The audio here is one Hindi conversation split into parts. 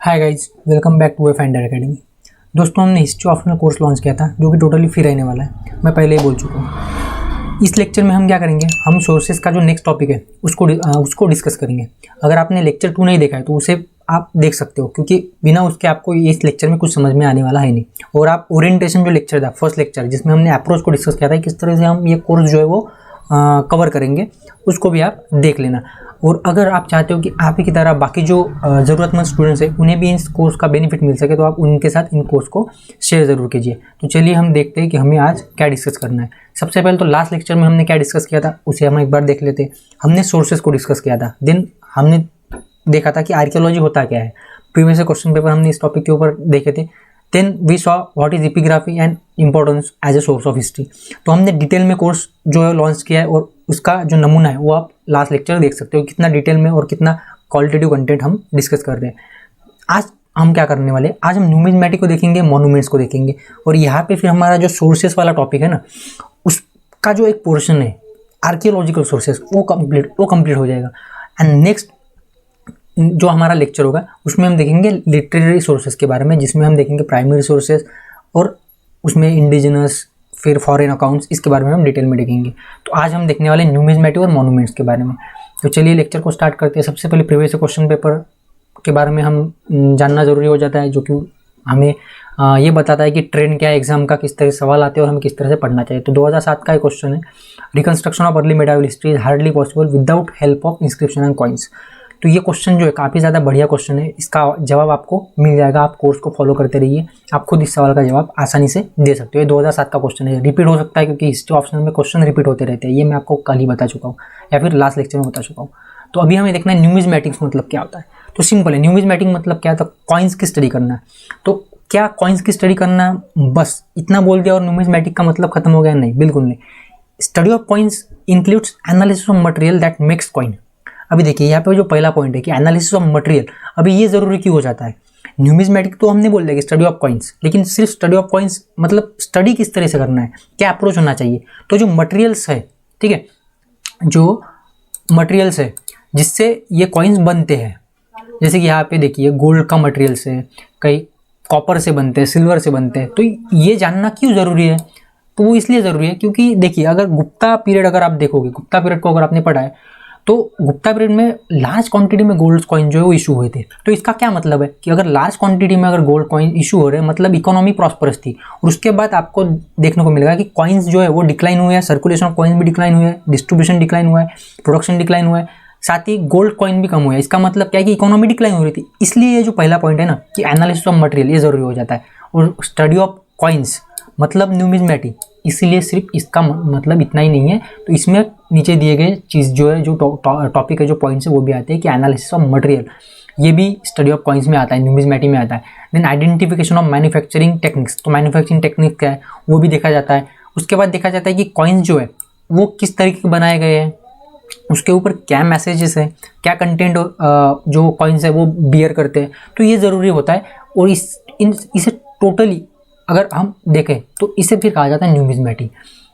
Hi guys, welcome back to Finder Academy. दोस्तों, हमने हिस्ट्री ऑप्शनल कोर्स लॉन्च किया था जो कि टोटली फ्री रहने वाला है। मैं पहले ही बोल चुका हूँ। इस लेक्चर में हम क्या करेंगे, हम सोर्सेज का जो नेक्स्ट टॉपिक है उसको डिस्कस करेंगे। अगर आपने लेक्चर 2 नहीं देखा है तो उसे आप देख सकते हो, क्योंकि बिना उसके आपको इस लेक्चर में कुछ समझ में आने वाला है नहीं। और आप ओरिएंटेशन जो लेक्चर था, फर्स्ट लेक्चर जिसमें हमने अप्रोच को डिस्कस किया था, किस तरह से हम ये कोर्स जो है वो कवर करेंगे, उसको भी आप देख लेना। और अगर आप चाहते हो कि आप ही की तरह बाकी जो ज़रूरतमंद स्टूडेंट्स हैं उन्हें भी इस कोर्स का बेनिफिट मिल सके, तो आप उनके साथ इन कोर्स को शेयर ज़रूर कीजिए। तो चलिए हम देखते हैं कि हमें आज क्या डिस्कस करना है। सबसे पहले तो लास्ट लेक्चर में हमने क्या डिस्कस किया था उसे हम एक बार देख लेते हैं। हमने सोर्सेज को डिस्कस किया था, देन हमने देखा था कि आर्कियोलॉजी होता क्या है। प्रीवियस क्वेश्चन पेपर हमने इस टॉपिक के ऊपर देखे थे। Then we saw what is epigraphy and importance as a source of history. तो हमने डिटेल में कोर्स जो है लॉन्च किया है, और उसका जो नमूना है वो आप लास्ट लेक्चर देख सकते हो, कितना डिटेल में और कितना क्वालिटेटिव कंटेंट हम डिस्कस कर रहे हैं। आज हम क्या करने वाले हैं, आज हम न्यूमिज्मेटिक को देखेंगे, मॉन्यूमेंट्स को देखेंगे, और यहाँ पे फिर हमारा जो सोर्सेस वाला टॉपिक है ना, उसका जो एक पोर्शन है आर्कियोलॉजिकल सोर्सेस, वो कंप्लीट हो जाएगा। एंड नेक्स्ट जो हमारा लेक्चर होगा उसमें हम देखेंगे लिटरेरी सोर्सेज के बारे में, जिसमें हम देखेंगे प्राइमरी सोर्सेज और उसमें इंडिजिनस, फिर फॉरेन अकाउंट्स, इसके बारे में हम डिटेल में देखेंगे। तो आज हम देखने वाले न्यूमिज्मेटिक और मॉन्यूमेंट्स के बारे में। तो चलिए लेक्चर को स्टार्ट करते हैं। सबसे पहले प्रीवियस क्वेश्चन पेपर के बारे में हम जानना ज़रूरी हो जाता है, जो कि हमें ये बताता है कि ट्रेंड क्या है, एग्जाम का किस तरह से सवाल आते हैं और हमें किस तरह से पढ़ना चाहिए। तो 2007 का एक क्वेश्चन है, reconstruction of early medieval history is hardly possible without help of inscription and coins. तो ये क्वेश्चन जो है काफ़ी ज़्यादा बढ़िया क्वेश्चन है, इसका जवाब आपको मिल जाएगा। आप कोर्स को फॉलो करते रहिए, आप खुद इस सवाल का जवाब आसानी से दे सकते हो। ये 2007 का क्वेश्चन है, रिपीट हो सकता है क्योंकि हिस्ट्री ऑप्शनल में क्वेश्चन रिपीट होते रहते हैं। ये मैं आपको कल ही बता चुका हूँ या फिर लास्ट लेक्चर में बता चुका हूँ। तो अभी हमें देखना है न्यूमिज्मेटिक्स मतलब क्या होता है। तो सिंपल है, न्यूमिज्मेटिक मतलब क्या है, तो कॉइन्स की स्टडी करना है। तो क्या कॉइन्स की स्टडी करना, बस इतना बोल दिया और न्यूमिज्मेटिक का मतलब खत्म हो गया? नहीं, बिल्कुल नहीं। Study of coins includes analysis of material that makes coin. अभी देखिए यहाँ पे जो पहला पॉइंट है कि एनालिसिस ऑफ मटेरियल, अभी ये जरूरी क्यों हो जाता है? न्यूमिज्मेटिक तो हमने बोल दिया कि स्टडी ऑफ कॉइन्स, लेकिन सिर्फ स्टडी ऑफ कॉइन्स मतलब स्टडी किस तरह से करना है, क्या अप्रोच होना चाहिए। तो जो मटेरियल्स है, ठीक है, जो मटेरियल्स है जिससे ये कॉइन्स बनते हैं, जैसे कि यहाँ पे देखिए गोल्ड का मटेरियल से, कई कॉपर से बनते हैं, सिल्वर से बनते हैं। तो ये जानना क्यों ज़रूरी है? तो वो इसलिए ज़रूरी है क्योंकि देखिए अगर गुप्ता पीरियड अगर आप देखोगे, गुप्ता पीरियड को अगर आपने पढ़ा है, तो गुप्ता पीरियड में लार्ज क्वांटिटी में गोल्ड कॉइन जो है वो इशू हुए थे। तो इसका क्या मतलब है कि अगर लार्ज क्वांटिटी में अगर गोल्ड कॉइन इशू हो रहे हैं, मतलब इकोनॉमी प्रॉस्परस थी। और उसके बाद आपको देखने को मिलेगा कि कॉइन्स जो है वो डिक्लाइन हुए हैं, सर्कुलेशन ऑफ कॉइन्स भी डिक्लाइन हुए हैं, डिस्ट्रीब्यूशन डिक्लाइन हुआ है, प्रोडक्शन डिक्लाइन हुआ है, साथ ही गोल्ड कॉइन भी कम हुआ है। इसका मतलब क्या है कि इकोनॉमी डिक्लाइन हो रही थी। इसलिए ये जो पहला पॉइंट है ना कि एनालिसिस ऑफ मटेरियल, ये जरूरी हो जाता है। और स्टडी ऑफ कॉइन्स मतलब न्यूमिज्मेटिक, इसीलिए सिर्फ इसका मतलब इतना ही नहीं है। तो इसमें नीचे दिए गए चीज़ जो है, जो टॉपिक है, जो पॉइंट्स है, वो भी आते हैं कि एनालिसिस ऑफ मटेरियल, ये भी स्टडी ऑफ कॉइन्स में आता है, न्यूमिज्मेटिक में आता है। Then identification of manufacturing techniques, तो मैन्युफैक्चरिंग टेक्निक क्या है वो भी देखा जाता है। उसके बाद देखा जाता है कि कॉइन्स जो है वो किस तरीके के बनाए गए हैं, उसके ऊपर क्या मैसेजेस है, क्या कंटेंट जो कॉइन्स है वो बियर करते हैं। तो ये ज़रूरी होता है। और इसे टोटली अगर हम देखें तो इसे फिर कहा जाता है न्यूमिज्मेटिक।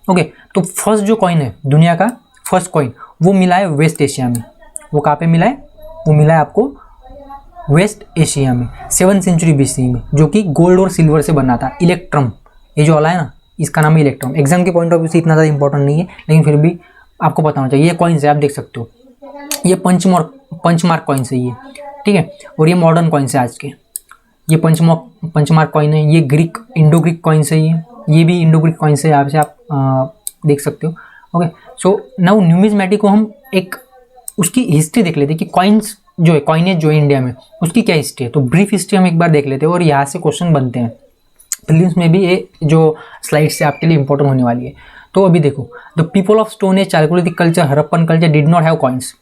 ओके, तो फर्स्ट जो कॉइन है, दुनिया का फर्स्ट कॉइन, वो मिला है वेस्ट एशिया में। वो कहाँ पे मिला है? वो मिला है आपको वेस्ट एशिया में 7th सेंचुरी BC में, जो कि गोल्ड और सिल्वर से बना था। इलेक्ट्रम, ये जो वाला है ना, इसका नाम है इलेक्ट्रम। एग्जाम के पॉइंट ऑफ व्यू से इतना ज़्यादा इंपॉर्टेंट नहीं है, लेकिन फिर भी आपको पता होना चाहिए। ये कॉइन्स है, आप देख सकते हो, ये पंचमार्क कॉइन्स है ये, ठीक है। और ये मॉडर्न कॉइन्स है आज के, ये पंचमार्क कॉइन है। ये इंडो ग्रीक कॉइन्स है, ये भी इंडो ग्रीक कॉइन्स है, यहाँ से आप देख सकते हो। ओके, सो नाउ न्यूमिज्मेटिक को हम एक उसकी हिस्ट्री देख लेते हैं कि कॉइन्स जो है, कॉइनेज जो है इंडिया में, उसकी क्या हिस्ट्री है। तो ब्रीफ हिस्ट्री हम एक बार देख लेते हैं और यहाँ से क्वेश्चन बनते हैं। प्रीलिम्स में भी ये जो स्लाइड से आपके लिए इंपॉर्टेंट होने वाली है। तो अभी देखो, the people of stone age, Chalcolithic culture, Harappan culture did not have coins.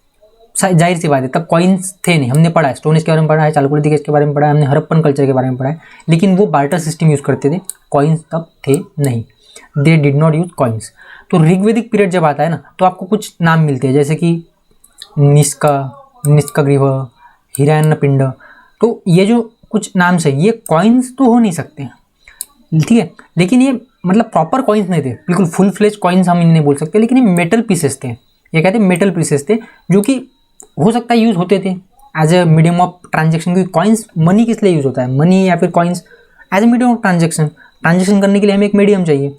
जाहिर सी बात है, तब कॉइन्स थे नहीं। हमने पढ़ा है, स्टोन एज के बारे में पढ़ा है, चालकोलिथिक एज के बारे में पढ़ा है, हमने हड़प्पन कल्चर के बारे में पढ़ा है, लेकिन वो बार्टर सिस्टम यूज़ करते थे, कॉइन्स तब थे नहीं। They did not use coins. तो ऋग्वेदिक पीरियड जब आता है ना, तो आपको कुछ नाम मिलते हैं, जैसे कि निष्कग्रीव, हिरण्यपिंड। तो ये जो कुछ नाम से, ये कॉइन्स तो हो नहीं सकते, ठीक है, लेकिन ये मतलब प्रॉपर कॉइन्स नहीं थे, बिल्कुल फुल फ्लेज कॉइन्स हम इन्हें बोल सकते हैं, लेकिन ये मेटल पीसेस थे। ये कहते हैं मेटल पीसेस थे, जो कि हो सकता है यूज़ होते थे as a medium of transaction, क्योंकि कॉइन्स मनी किस लिए यूज़ होता है, मनी या फिर coins as a medium of transaction करने के लिए हमें एक मीडियम चाहिए,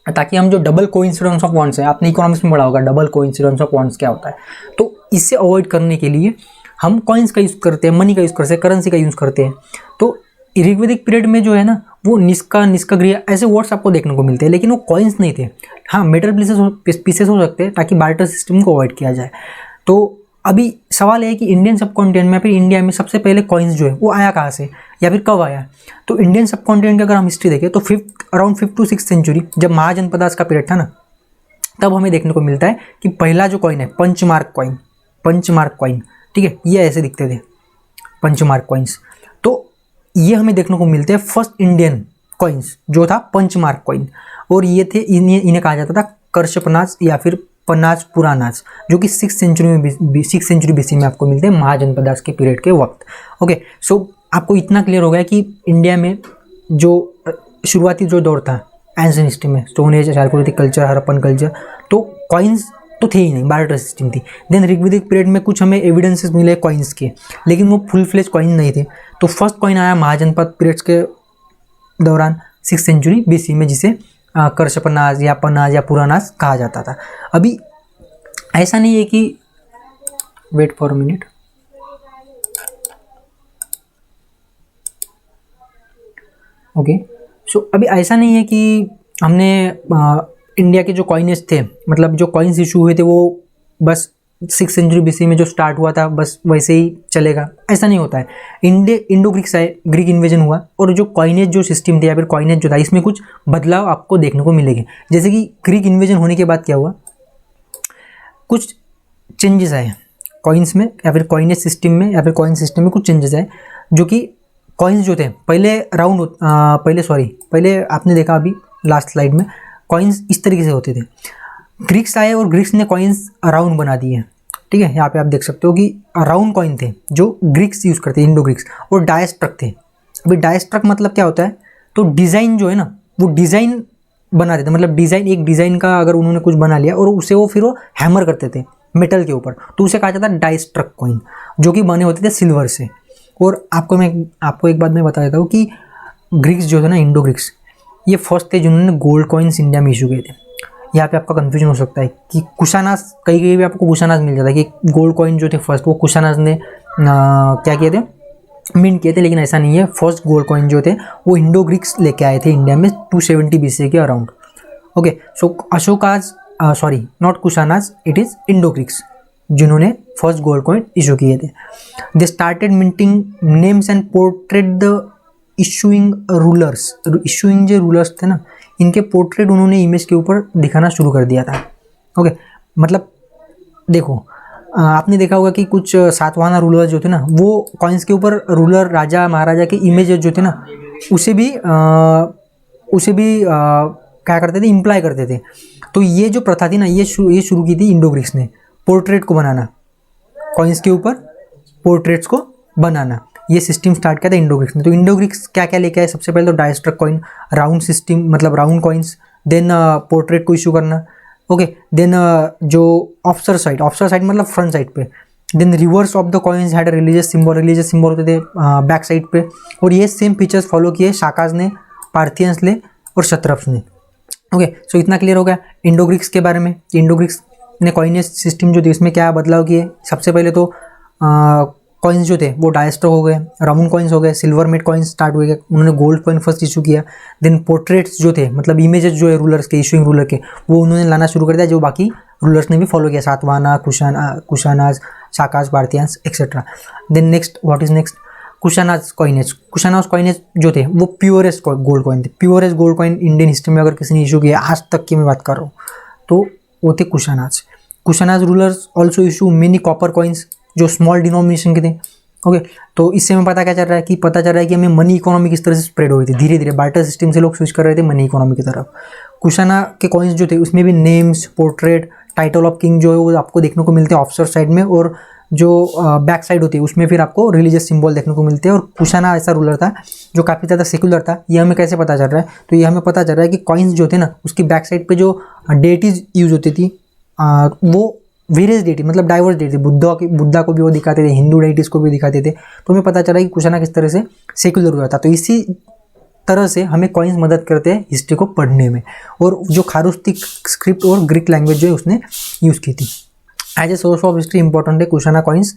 ताकि हम जो डबल कोइंसिडेंस ऑफ वॉन्ट्स है, आपने इकोनॉमिक्स में पढ़ा होगा डबल कोइंसिडेंस ऑफ वॉन्ट्स क्या होता है, तो इससे अवॉइड करने के लिए हम कॉइन्स का यूज़ करते हैं, मनी का यूज़ करते हैं, करेंसी का यूज़ करते हैं। तो ऋग्वेदिक पीरियड में जो है ना, वो निष्का, निष्क्रिय ऐसे वर्ड्स आपको देखने को मिलते हैं, लेकिन वो कॉइन्स नहीं थे। हाँ, मेटल पीसेस हो सकते हैं ताकि बार्टर सिस्टम को अवॉइड किया जाए। तो अभी सवाल है कि इंडियन सब कॉन्टिनेंट में, फिर इंडिया में सबसे पहले कॉइन्स जो है वो आया कहाँ से या फिर कब आया। तो इंडियन सब कॉन्टिनेंट की अगर हम हिस्ट्री देखें तो around 5th to 6th century, जब महाजनपदास का पीरियड था ना, तब हमें देखने को मिलता है कि पहला जो कॉइन है पंचमार्क कॉइन, ठीक है, ये ऐसे दिखते थे पंचमार्क कॉइन्स। तो ये हमें देखने को मिलते हैं फर्स्ट इंडियन कॉइन्स जो था पंचमार्क कॉइन, और ये थे, इन्हें कहा जाता था कर्षपनाज या फिर पनाज पुरानाज, जो कि 6th सेंचुरी बीसी में आपको मिलते हैं महाजनपदास के पीरियड के वक्त। ओके, सो आपको इतना क्लियर हो गया कि इंडिया में जो शुरुआती जो दौर था एंशिएंट हिस्ट्री में, stone age, chalcolithic culture, Harappan culture, तो कॉइन्स तो थे ही नहीं, बार्टर सिस्टम थी। देन ऋग्वेदिक पीरियड में कुछ हमें एविडेंसेस मिले कॉइन्स के, लेकिन वो फुल फ्लेज कॉइन नहीं थे। तो फर्स्ट कॉइन आया महाजनपद पीरियड्स के दौरान 6th सेंचुरी बीसी में, जिसे कर्षपनाज या पनाज या पुरानाज कहा जाता था। अभी ऐसा नहीं है कि, वेट फॉर मिनट, ओके, सो अभी ऐसा नहीं है कि हमने इंडिया के जो कॉइनेज थे, मतलब जो कॉइन्स इशू हुए थे, वो बस 6th सेंचुरी बीसी में जो स्टार्ट हुआ था बस वैसे ही चलेगा, ऐसा नहीं होता है। इंडो ग्रीक्स आए, ग्रीक इन्वेजन हुआ, और जो कॉइनेज जो सिस्टम थे या फिर कॉइनेज जो था, इसमें कुछ बदलाव आपको देखने को मिलेंगे। जैसे कि ग्रीक इन्वेजन होने के बाद क्या हुआ, कुछ चेंजेस आए कॉइन्स में या फिर कॉइनेज सिस्टम में या फिर कॉइन सिस्टम में कुछ चेंजेस आए, जो कि कॉइन्स जो थे पहले पहले आपने देखा अभी लास्ट स्लाइड में, कॉइन्स इस तरीके से होते थे। ग्रीक्स आए और ग्रीक्स ने कॉइन्स राउंड बना दिए, ठीक है, यहाँ पे आप देख सकते हो कि राउंड कॉइन थे जो ग्रीक्स यूज़ करते, इंडो ग्रीक्स, और डायस्ट्रक थे। अभी डायस्ट्रक मतलब क्या होता है, तो डिज़ाइन जो है ना, वो डिज़ाइन बना देते, मतलब डिज़ाइन, एक डिज़ाइन का अगर उन्होंने कुछ बना लिया और उसे वो फिर वो हैमर करते थे मेटल के ऊपर, तो उसे कहा जाता है डायस्ट्रक कॉइन, जो कि बने होते थे सिल्वर से। और आपको एक बात मैं बता देता हूँ कि ग्रीक्स जो थे ना, इंडो ग्रीक्स, ये फर्स्ट थे जिन्होंने गोल्ड कॉइन्स इंडिया में इशू किए थे। यहाँ पे आपका कंफ्यूजन हो सकता है कि कुशानाज, कहीं भी आपको कुशानाज मिल जाता है कि गोल्ड कॉइन जो थे फर्स्ट, वो कुशानाज ने क्या किए थे, मिंट किए थे, लेकिन ऐसा नहीं है। फर्स्ट गोल्ड कॉइन जो थे वो इंडो ग्रीक्स लेके आए थे इंडिया में 270 बीसी के around. Okay, so Ashoka's, sorry not Kushanas, it is Indo Greeks जिन्होंने फर्स्ट गोल्ड कॉइन इशू किए थे। They started minting names and portrait the issuing rulers, issuing जो रूलर्स थे ना, इनके पोर्ट्रेट उन्होंने इमेज के ऊपर दिखाना शुरू कर दिया था। ओके, मतलब देखो, आपने देखा होगा कि कुछ सातवाहना रूलर जो थे ना, वो कॉइन्स के ऊपर रूलर, राजा महाराजा के इमेज जो थे ना, उसे भी क्या करते थे, इम्प्लाई करते थे। तो ये जो प्रथा थी ना, ये शुरू की थी इंडो ग्रीक्स ने, पोर्ट्रेट को बनाना, कॉइन्स के ऊपर पोर्ट्रेट्स को बनाना, ये सिस्टम स्टार्ट किया था इंडो ग्रीक्स ने। तो इंडो ग्रीक्स क्या क्या लेके आए, सबसे पहले तो डायस्ट्रक कॉइन, राउंड सिस्टम, मतलब राउंड कॉइन्स, देन पोर्ट्रेट को इशू करना। ओके, देन जो ऑफसर साइड मतलब फ्रंट साइड पे, then reverse of the coins had religious symbol होते थे बैक साइड पे। और ये सेम फीचर्स फॉलो किए शाकाज ने, पार्थियंस ने और शत्रप्स ने। ओके, सो इतना क्लियर हो गया इंडो ग्रीक्स के बारे में। इंडो ग्रीक्स ने कॉइनेज सिस्टम जो थी इसमें क्या बदलाव किए। सबसे पहले तो कॉइन्स जो थे वो डायस्ट्रक हो गए, राउंड कॉइन्स हो गए, सिल्वर मेड कॉइन्स स्टार्ट हुए, उन्होंने गोल्ड कॉइन फर्स्ट इशू किया। देन पोर्ट्रेट्स जो थे, मतलब इमेजेस जो है रूलर्स के, इशूइंग रूलर के, वो उन्होंने लाना शुरू कर दिया, जो बाकी रूलर्स ने भी फॉलो किया, Satavahana, Kushanas, Shakas, Parthians etcetera. Then next, what is next, Kushanas coinage जो थे वो प्योरेस्ट गोल्ड कॉइन थे। Purest gold coin Indian history में अगर किसी ने इशू किया आज तक की मैं बात कर रहा हूँ, तो वो थे Kushanas rulers also issue many copper coins जो स्मॉल डिनोमिनेशन के थे। ओके, तो इससे हमें पता चल रहा है कि हमें मनी इकोनॉमी किस तरह से स्प्रेड हो रही थी। धीरे धीरे बार्टर सिस्टम से लोग स्विच कर रहे थे मनी इकोनॉमी की तरफ। कुशाना के कॉइन्स जो थे उसमें भी names, portrait, title of king जो है वो आपको देखने को मिलते हैं ऑफिसर साइड में, और जो बैक साइड होती है उसमें फिर आपको रिलीजियस सिंबल देखने को मिलते हैं। और कुशाना ऐसा रूलर था जो काफ़ी ज़्यादा सेक्युलर था। ये हमें कैसे पता चल रहा है, तो ये हमें पता चल रहा है कि कॉइन्स जो थे ना उसकी बैक साइड पे जो डेटीज यूज होती थी वो वेरियस डेटी, मतलब डाइवर्स डेटी, बुद्धा को भी वो दिखाते थे, हिंदू डेटीज़ को भी दिखाते थे। तो हमें पता चला कि कुछ ना किस तरह से सेक्युलर हुआ था। तो इसी तरह से हमें कॉइन्स मदद करते हैं हिस्ट्री को पढ़ने में। और जो खारूस्टिक स्क्रिप्ट और ग्रीक लैंग्वेज जो है उसने यूज़ की थी। As a source of history important है Kushana coins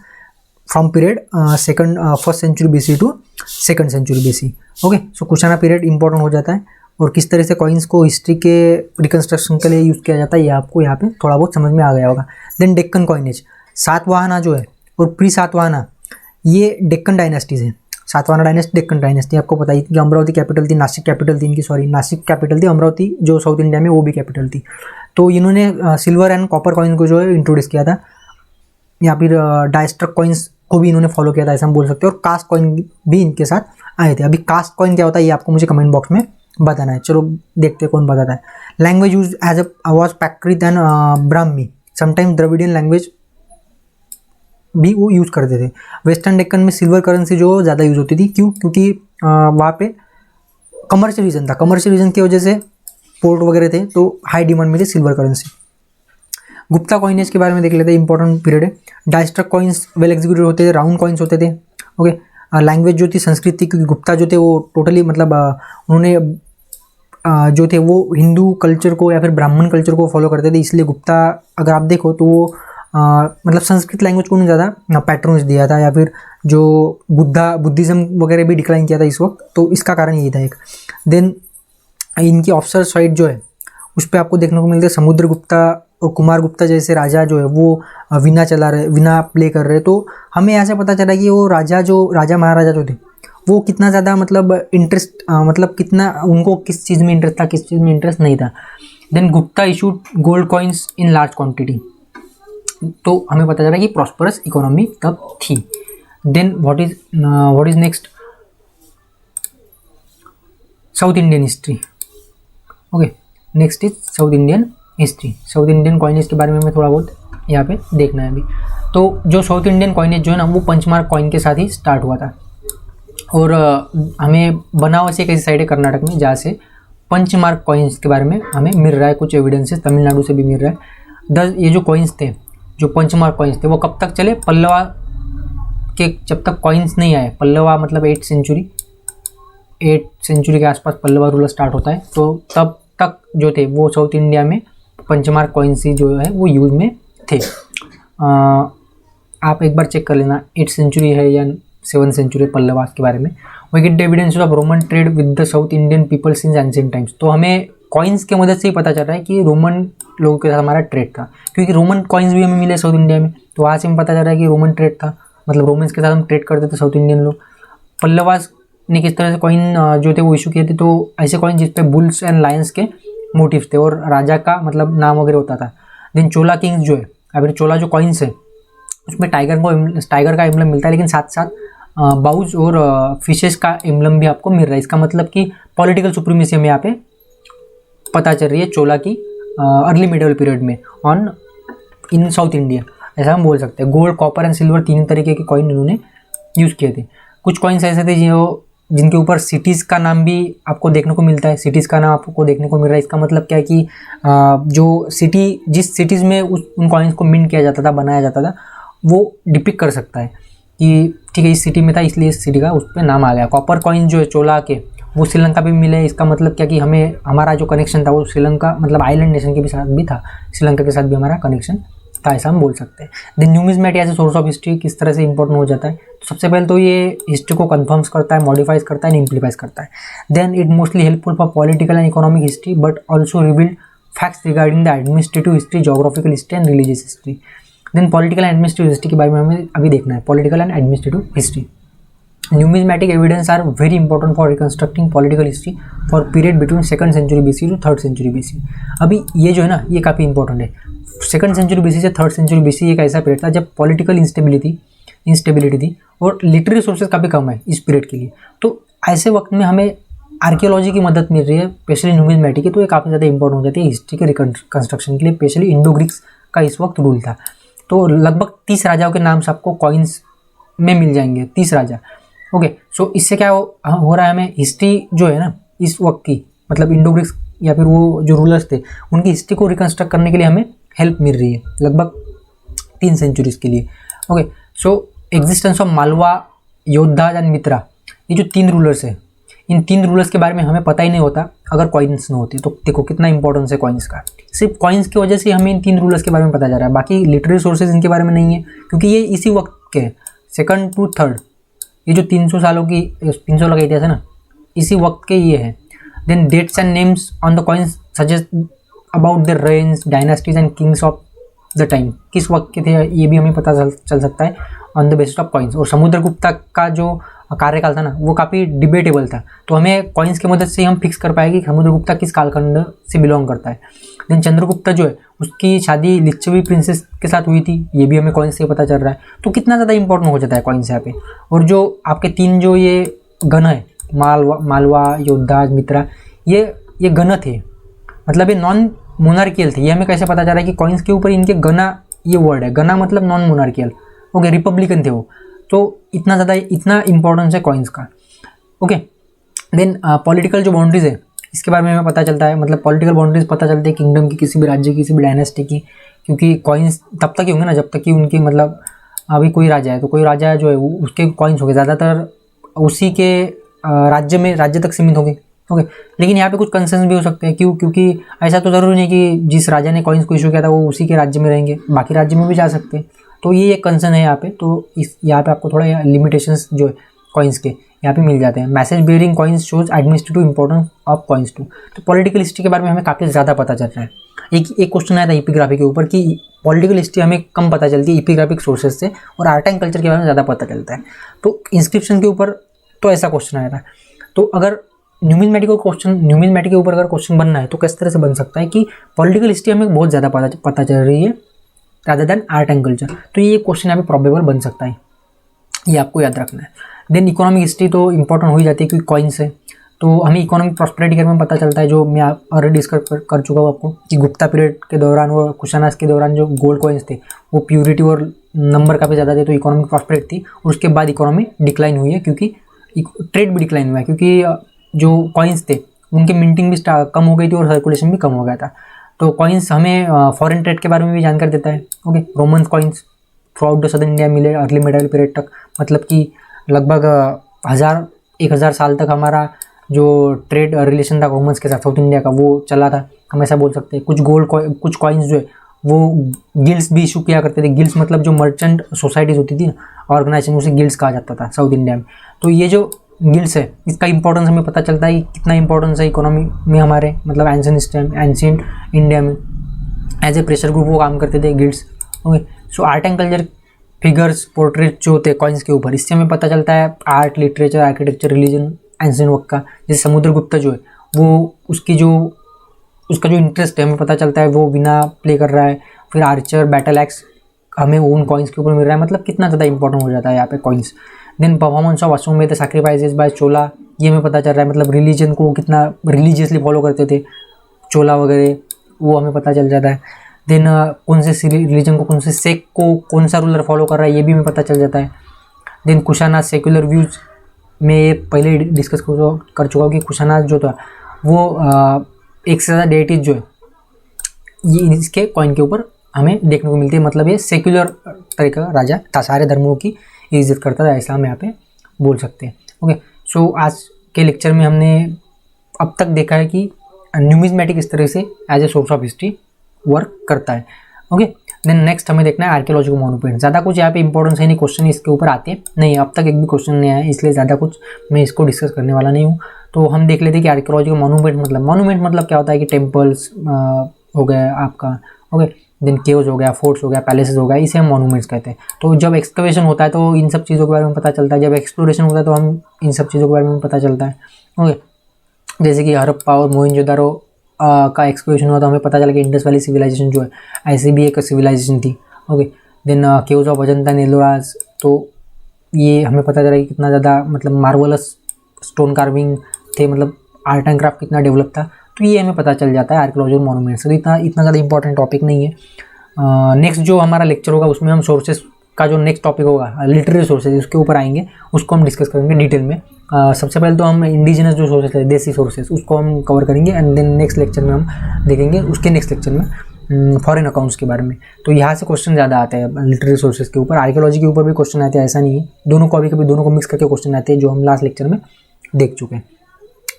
from period first century BC to second century BC। Okay, so Kushana period important हो जाता है। और किस तरह से कॉइन्स को हिस्ट्री के रिकन्स्ट्रक्शन के लिए यूज़ किया जाता है ये आपको यहाँ पे थोड़ा बहुत समझ में आ गया होगा। देन डेक्कन कॉइनेज, सातवाहना जो है और प्री सातवाहना, ये डेक्कन डायनेस्टीज है। सातवाहना डायनेस्टी, डेक्कन डायनेस्टी, आपको पता ही कि अमरावती कैपिटल थी, नासिक कैपिटल थी इनकी, सॉरी नासिक कैपिटल थी, अमरावती जो साउथ इंडिया में वो भी कैपिटल थी। तो इन्होंने सिल्वर एंड कॉपर कॉइन को जो है इंट्रोड्यूस किया था, या फिर डायस्ट्रक कॉइन्स को भी इन्होंने फॉलो किया था ऐसा हम बोल सकते हैं। और कास्ट कॉइन भी इनके साथ आए थे। अभी कास्ट कॉइन क्या होता है ये आपको मुझे कमेंट बॉक्स में बताना है। चलो देखते हैं कौन बताता है। Language use as a was Prakrit and Brahmi, sometimes Dravidian language भी वो यूज़ करते थे। वेस्टर्न डेक्कन में सिल्वर करेंसी जो ज़्यादा यूज़ होती थी, क्यों? क्योंकि वहाँ पे कमर्शियल रीजन था, कमर्शियल रीजन की वजह से पोर्ट वगैरह थे, तो हाई डिमांड में थी सिल्वर करेंसी। गुप्ता कॉइनेज के बारे में देख लेते हैं, इंपॉर्टेंट पीरियड है। डायस्ट्रक कॉइन्स वेल एग्जीक्यूटेड होते थे, राउंड कॉइन्स होते थे। ओके, लैंग्वेज जो थी संस्कृत थी, क्योंकि गुप्ता जो थे वो टोटली मतलब उन्होंने जो थे वो हिंदू कल्चर को या फिर ब्राह्मण कल्चर को फॉलो करते थे, इसलिए गुप्ता अगर आप देखो तो वो मतलब संस्कृत लैंग्वेज को नहीं ज़्यादा पैट्रोनेज दिया था, या फिर जो बुद्धिज़्म वगैरह भी डिक्लाइन किया था इस वक्त, तो इसका कारण यही था एक। देन इनकी ऑफिसर साइड जो है उस पर आपको देखने को मिलता है समुद्रगुप्ता और कुमार गुप्ता जैसे राजा जो है वो वीणा चला रहे, वीणा प्ले कर रहे। तो हमें ऐसे पता चला कि वो राजा महाराजा जो थे वो कितना ज़्यादा मतलब इंटरेस्ट मतलब कितना उनको किस चीज़ में इंटरेस्ट था, किस चीज़ में इंटरेस्ट नहीं था। Then Gupta issued gold coins in large quantity, तो हमें पता चला कि प्रॉस्परस इकोनॉमी तब थी। Then what is next, South Indian history. Okay, next is South Indian history. South Indian coinage के बारे में हमें थोड़ा बहुत यहाँ पे देखना है अभी। तो जो साउथ इंडियन कॉइनेज जो है ना वो पंचमार्क कॉइन के साथ ही स्टार्ट हुआ था। और हमें बनारस एक ऐसी साइड है कर्नाटक में जहाँ से पंचमार्क कॉइन्स के बारे में हमें मिल रहा है, कुछ एविडेंसेस तमिलनाडु से भी मिल रहा है। ये जो कॉइन्स थे, जो पंचमार्क कॉइन्स थे, वो कब तक चले? पल्लवा के जब तक कॉइन्स नहीं आए, पल्लवा मतलब 8th सेंचुरी के आसपास पल्लवा रूलर स्टार्ट होता है, तो तब तक जो थे वो साउथ इंडिया में पंचमार्क कॉइन्स ही जो है वो यूज में थे। आप एक बार चेक कर लेना 8th सेंचुरी है या 7th सेंचुरी पल्लवा के बारे में। We get evidence of Roman trade with the South Indian people since ancient times. तो हमें कॉइन्स की मदद से ही पता चल रहा है कि रोमन लोगों के साथ हमारा ट्रेड था, क्योंकि रोमन कॉइन्स भी हमें मिले साउथ इंडिया में, तो वहाँ से हमें पता चल रहा है कि रोमन ट्रेड था, मतलब रोमन्स के साथ हम ट्रेड करते थे साउथ इंडियन लोग। पल्लवास ने किस तरह से कॉइन जो थे वो इशू किए थे, तो ऐसे कॉइन जिस पे बुल्स एंड लायंस के मोटिव्स थे और राजा का मतलब नाम वगैरह होता था। देन चोला किंग्स जो है, अगर चोला जो कॉइन्स है उसमें टाइगर का एम्बलम मिलता है, लेकिन साथ साथ बाउज और फिशेस का एम्बलम भी आपको मिल रहा है। इसका मतलब कि पॉलिटिकल सुप्रीमेसी हमें यहाँ पे पता चल रही है चोला की अर्ली मिडिवल पीरियड में ऑन इन साउथ इंडिया, ऐसा हम बोल सकते हैं। गोल्ड, कॉपर एंड सिल्वर 3 तरीके के कॉइन इन्होंने यूज़ किए थे। कुछ कॉइन्स ऐसे थे जिनके ऊपर सिटीज़ का नाम भी आपको देखने को मिलता है, सिटीज़ का नाम आपको देखने को मिल रहा है। इसका मतलब क्या है कि जो सिटी जिस सिटीज़ में उन कॉइन्स को मिंट किया जाता था, बनाया जाता था, वो डिपिक्ट कर सकता है कि ठीक है इस सिटी में था इसलिए इस सिटी का उस पर नाम आ गया। कॉपर कॉइन जो है चोला के वो श्रीलंका भी मिले। इसका मतलब क्या कि हमें हमारा जो कनेक्शन था वो श्रीलंका मतलब आइलैंड नेशन के भी साथ भी था, श्रीलंका के साथ भी हमारा कनेक्शन था, ऐसा हम बोल सकते हैं। Then numismatic as a source of history किस तरह से इंपॉर्टेंट हो जाता है, तो सबसे पहले तो ये हिस्ट्री को कन्फर्म्स करता है, मॉडिफाइज करता है, इम्प्लीफाइज करता है। Then it mostly helpful for political and economic history but also revealed facts regarding the administrative history, geographical history and religious history. Then political and administrative history के बारे में हमें अभी देखना है। Political and administrative history, numismatic evidence are very important for reconstructing political history for period between 2nd century BC to 3rd century BC। अभी ये जो है ना ये काफ़ी इंपॉर्टेंट है। 2nd सेंचुरी BC से 3rd सेंचुरी BC एक ऐसा पीरियड था जब पॉलिटिकल इंस्टेबिलिटी थी और लिटरेरी सोर्सेज काफ़ी कम है इस पीरियड के लिए। तो ऐसे वक्त में हमें आर्कियोलॉजी की मदद मिल रही है, स्पेशली न्यूमिज्मेटिक की, तो ये काफ़ी ज़्यादा इंपॉर्टेंट हो जाती है हिस्ट्री के रिकंस्ट्रक्शन के लिए। स्पेशली इंडो ग्रीक्स का इस वक्त रूल था, तो लगभग 30 राजाओं के नाम से आपको कॉइन्स में मिल जाएंगे, 30 राजा। ओके, सो इससे क्या हो रहा है, हमें हिस्ट्री जो है ना इस वक्त की मतलब इंडो ग्रीक्स या फिर वो जो रूलर्स थे उनकी हिस्ट्री को रिकंस्ट्रक्ट करने के लिए हमें हेल्प मिल रही है। लगभग 3 सेंचुरीज के लिए। Okay, so existence of Malwa, योद्धा एंड मित्रा, ये जो 3 रूलर्स है, इन 3 रूलर्स के बारे में हमें पता ही नहीं होता अगर कॉइन्स न होती। तो देखो कितना इंपॉर्टेंस है कॉइन्स का। सिर्फ कॉइन्स की वजह से हमें इन 3 रूलर्स के बारे में पता जा रहा है, बाकी लिटरेरी सोर्सेज इनके बारे में नहीं है, क्योंकि ये इसी वक्त के 2nd to 3rd, ये जो 300 सालों की 300 का इतिहास है ना, इसी वक्त के ये है। Then dates and names on the coins suggest about the range, dynasties and kings of the time, किस वक्त के थे ये भी हमें पता चल सकता है on the basis of coins. और समुद्रगुप्ता का जो कार्यकाल था ना, वो काफ़ी डिबेटेबल था, तो हमें कॉइन्स की मदद से हम फिक्स कर पाएंगे कि समुद्रगुप्ता किस कालखंड से बिलोंग करता है। देन चंद्रगुप्ता जो है उसकी शादी लिच्छवी प्रिंसेस के साथ हुई थी, ये भी हमें कॉइन्स से पता चल रहा है। तो कितना ज़्यादा इंपॉर्टेंट हो जाता है कॉइन्स यहाँ पे। और जो आपके 3 जो ये गण है, मालवा, योद्धा, मित्रा, ये गण थे, मतलब ये नॉन मोनार्कियल थे। ये हमें कैसे पता चल रहा है कि कॉइन्स के ऊपर इनके गना ये वर्ड है, गना मतलब नॉन मोनार्कियल। ओके, रिपब्लिकन थे वो। तो इतना इंपॉर्टेंस है कॉइन्स का। ओके, देन पॉलिटिकल जो बाउंड्रीज है इसके बारे में हमें पता चलता है, मतलब पॉलिटिकल बाउंड्रीज पता चलती है किंगडम की, किसी भी राज्य की, किसी भी डायनेस्टी की, क्योंकि कॉइन्स तब तक ही होंगे ना जब तक कि उनकी, मतलब अभी कोई राजा है तो कोई राजा जो है उसके कॉइन्स होंगे, ज़्यादातर उसी के राज्य तक सीमित होंगे। ओके, लेकिन यहाँ पे कुछ कंसर्न भी हो सकते हैं। क्यों? क्योंकि ऐसा तो ज़रूरी नहीं कि जिस राजा ने कॉइन्स को इशू किया था वो उसी के राज्य में रहेंगे, बाकी राज्य में भी जा सकते हैं। तो ये एक कंसर्न है यहाँ पे। तो यहाँ पे आपको थोड़ा लिमिटेशंस जो है कॉइन्स के यहाँ पे मिल जाते हैं। Message bearing coins shows administrative importance of coins too. तो पॉलिटिकल हिस्ट्री के बारे में हमें काफ़ी ज़्यादा पता चल रहा है। एक क्वेश्चन आया था एपिग्राफी के ऊपर कि पॉलिटिकल हिस्ट्री हमें कम पता चलती है एपिग्राफिक सोर्सेज से, और आर्ट एंड कल्चर के बारे में ज़्यादा पता चलता है। तो इंस्क्रिप्शन के ऊपर तो ऐसा क्वेश्चन आया था। तो अगर न्यूमिज्मेटिक के ऊपर अगर क्वेश्चन बनना है तो किस तरह से बन सकता है कि पॉलिटिकल हिस्ट्री हमें बहुत ज़्यादा पता चल रही है rather than art and culture. तो ये क्वेश्चन यहाँ पे प्रॉबेबल बन सकता है, ये आपको याद रखना है। देन इकोनॉमिक हिस्ट्री तो इंपॉर्टेंट हो ही जाती है क्योंकि कॉइन्स है, तो हमें इकोनॉमिक प्रॉस्पेरिटी के बारे में पता चलता है, जो मैं ऑलरेडी डिस्कस कर चुका हूँ आपको कि गुप्ता पीरियड के दौरान और कुशानास के दौरान जो गोल्ड कॉइन्स थे वो प्योरिटी और नंबर काफ़ी ज़्यादा थे, तो इकोनॉमिक प्रॉस्पेरिटी थी। और उसके बाद इकोनॉमी डिक्लाइन हुई है क्योंकि ट्रेड भी डिक्लाइन हुआ है, क्योंकि जो कॉइन्स थे उनकी मिंटिंग भी कम हो गई थी और सर्कुलेशन भी कम हो गया था। तो कॉइन्स हमें फॉरेन ट्रेड के बारे में भी जानकारी देता है। Okay, Roman coins through out the southern India मिले अर्ली मेडाइवल पीरियड तक, मतलब कि लगभग 1000 साल तक हमारा जो ट्रेड रिलेशन था रोमन्स के साथ साउथ इंडिया का वो चला था, हम ऐसा बोल सकते हैं। कुछ कॉइन्स जो है वो गिल्ड्स भी इशू किया करते थे। गिल्ड्स मतलब जो मर्चेंट सोसाइटीज़ होती थी ना, ऑर्गेनाइजेशन, उसे गिल्ड्स कहा जाता था साउथ इंडिया में। तो ये जो गिल्ड्स है इसका इंपॉर्टेंस हमें पता चलता है कि कितना इंपॉर्टेंस है इकोनॉमी में हमारे, मतलब एंशिएंट इंडिया में एज ए प्रेशर ग्रुप वो काम करते थे guilds. Okay, so art and culture figures portrait जो होते हैं कॉइन्स के ऊपर, इससे हमें पता चलता है art, literature, architecture, religion, ancient वक्त का। जैसे समुद्रगुप्ता जो है वो उसका जो इंटरेस्ट है हमें पता चलता है, वो वीणा प्ले कर रहा है। फिर आर्चर, बैटल एक्स हमें उन कॉइन्स के ऊपर मिल रहा है, मतलब कितना ज़्यादा इंपॉर्टेंट हो जाता है यहाँ पे कॉइन्स। देन परफॉर्मेंस ऑफ अश्वमेध सैक्रिफाइसेस बाय चोला, ये हमें पता चल रहा है, मतलब रिलीजन को कितना रिलीजियसली फॉलो करते थे चोला वगैरह, वो हमें पता चल जाता है। देन कौन से रिलीजन को, कौन से सेक्ट को कौन सा रूलर फॉलो कर रहा है ये भी हमें पता चल जाता है। देन कुशानाथ सेक्युलर व्यूज़ में ये पहले डिस्कस कर चुका हूँ कि कुशानाथ जो था वो एक से ज़्यादा डेटीज जो है ये इसके कॉइन के ऊपर हमें देखने को मिलती है, मतलब ये सेक्युलर तरीके का राजा था, सारे धर्मों की इज्जत करता था, ऐसा हम यहाँ पे बोल सकते हैं। ओके, सो आज के लेक्चर में हमने अब तक देखा है कि न्यूमिज्मेटिक इस तरह से as a source of history work करता है। ओके, देन नेक्स्ट हमें देखना है आर्कियोलॉजिकल मॉन्यूमेंट। ज़्यादा कुछ यहाँ पे इंपॉर्टेंस है नहीं, क्वेश्चन इसके ऊपर आते हैं नहीं, अब तक एक भी क्वेश्चन नहीं आया, इसलिए ज़्यादा कुछ मैं इसको डिस्कस करने वाला नहीं हूँ। तो हम देख लेते हैं कि आर्कियोलॉजिकल मॉन्यूमेंट मतलब क्या होता है कि टेम्पल्स हो गया आपका, ओके, देन केव्स हो गया, फोर्ट्स हो गया, पैलेसेस हो गया, इसे हम मॉन्यूमेंट्स कहते हैं। तो जब एक्सकवेशन होता है तो इन सब चीज़ों के बारे में पता चलता है, जब एक्सप्लोरेशन होता है तो हम इन सब चीज़ों के बारे में पता चलता है। ओके, जैसे कि हड़प्पा और मोहनजोदारो का एक्सप्लोरेशन हुआ तो हमें पता चला कि इंडस वैली सिविलाइजेशन जो है ऐसी भी एक सिविलाइजेशन थी। Okay, then caves of Ajanta and Elloras, तो ये हमें पता चला कि कितना ज़्यादा मतलब मार्वलस स्टोन कार्विंग थे, मतलब आर्ट एंड क्राफ्ट कितना डेवलप था। तो ये हमें पता चल जाता है आर्कियोलॉजिकल मॉन्यूमेंट्स से। तो इतना ज़्यादा इंपॉर्टेंट टॉपिक नहीं है। नेक्स्ट जो हमारा लेक्चर होगा उसमें हम सोर्सेज का जो नेक्स्ट टॉपिक होगा लिटरेरी सोर्सेज, उसके ऊपर आएंगे, उसको हम डिस्कस करेंगे डिटेल में। सबसे पहले तो हम इंडिजिनस जो सोर्सेज है, देसी सोर्सेज, उसको हम कवर करेंगे, एंड देन नेक्स्ट लेक्चर में हम देखेंगे उसके नेक्स्ट लेक्चर में फॉरेन अकाउंट्स के बारे में। तो यहाँ से क्वेश्चन ज़्यादा आते हैं लिटरेरी सोर्सेज के ऊपर। आर्कियोलॉजी के ऊपर भी क्वेश्चन आते हैं, ऐसा नहीं है, दोनों को कभी दोनों को मिक्स करके क्वेश्चन आते हैं, जो हम लास्ट लेक्चर में देख चुके हैं।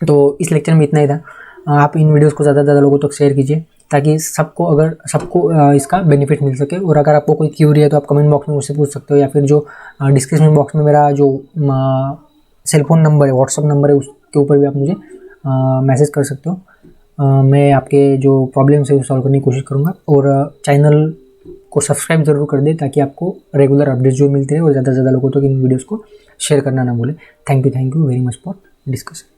तो इस लेक्चर में इतना ही था। आप इन वीडियोज़ को ज़्यादा से ज़्यादा लोगों तक शेयर कीजिए, ताकि सबको इसका बेनिफिट मिल सके। और अगर आपको कोई क्यूरी है तो आप कमेंट बॉक्स में मुझसे पूछ सकते हो, या फिर जो डिस्क्रिप्शन बॉक्स में मेरा जो सेलफोन नंबर है, व्हाट्सअप नंबर है, उसके ऊपर भी आप मुझे मैसेज कर सकते हो। मैं आपके जो प्रॉब्लम्स है वो सॉल्व करने की कोशिश करूँगा। और चैनल को सब्सक्राइब ज़रूर कर दें, ताकि आपको रेगुलर अपडेट्स जो मिलते रहे, और ज़्यादा से ज़्यादा लोगों तक इन वीडियोज़ को शेयर करना ना भूलें। Thank you very much for discussion.